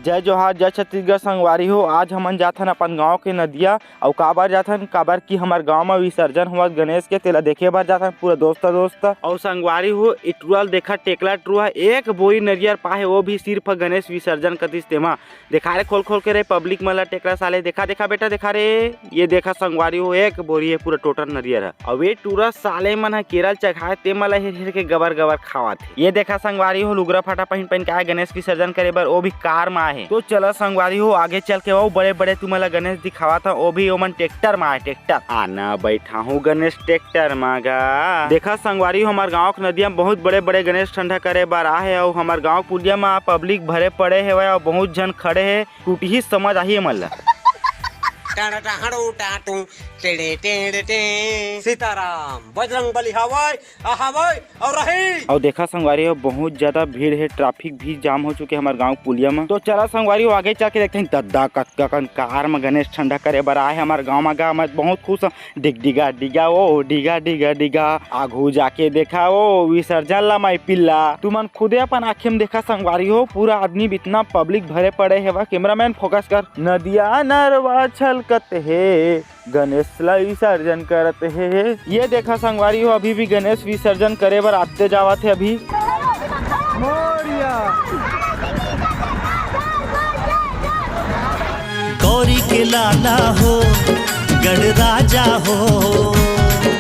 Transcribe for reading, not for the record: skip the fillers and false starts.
जय जोहार जय छत्तीसगढ़ संगवारी हो। आज हमन जाथन अपन गांव के नदिया अउ काबर जाथन काबर की हमर गांव में विसर्जन हुआ गणेश के तेला देखे बर जाथन पूरा दोस्त और संगवारी हो। इटुअल देखा टेकला टुआ एक बोरी नरियर पाहे वो भी सिर्फ गणेश विसर्जन कतिस तेमा देखा रे खोल के रे पब्लिक मन ला टेकला साले देखा बेटा देखा रे ये देखा संगवारी हो एक बोरी है पूरा टोटल नरियर है और ये टूरा साले मन केरल चढ़ाए ते मला हेर के गबर खावत है। ये देखा संगवारी हो लुगरा फाटा पहन के आए गणेश विसर्जन करे बर वो भी कार में आए। तो चला संगवारी हो आगे चल के वो बड़े तुम्हारा गणेश दिखावा था वो भी ओमन ट्रैक्टर में आए। ट्रैक्टर आना बैठा हूँ गणेश ट्रैक्टर मांगा देखा संगवारी हो हमारे गाँव के नदिया में बहुत बड़े गणेश ठंडा करे बार आए और हमारे गाँव पुलिया में पब्लिक भरे पड़े है और बहुत जन खड़े है टूटी ही समझ आई मन सीताराम बजरंगबली हवाई और देखा संगवारी हो बहुत ज्यादा भीड़ है ट्रैफिक भी जाम हो चुके हमारे गांव पुलिया में। तो चला संगवारी हो आगे चल के देखते हैं दद्दा कन कार में गणेश ठंडा करे बर आए हमारे गांव में गा मैं बहुत खुश हूँ। डिगा ओ डिगा आगू जाके देखा वो विसर्जन ला माई पिल्ला तुमन खुदे अपन आँखें में देखा संगवारी हो पूरा आदमी इतना पब्लिक भरे पड़े है। कैमरामैन फोकस कर नदिया नरवा छलकत है गणेश ला विसर्जन करते है। ये देखा संगवारी हो अभी भी गणेश विसर्जन करे बर आते जावा थे अभी गौरी के लाला हो गढ़ राजा हो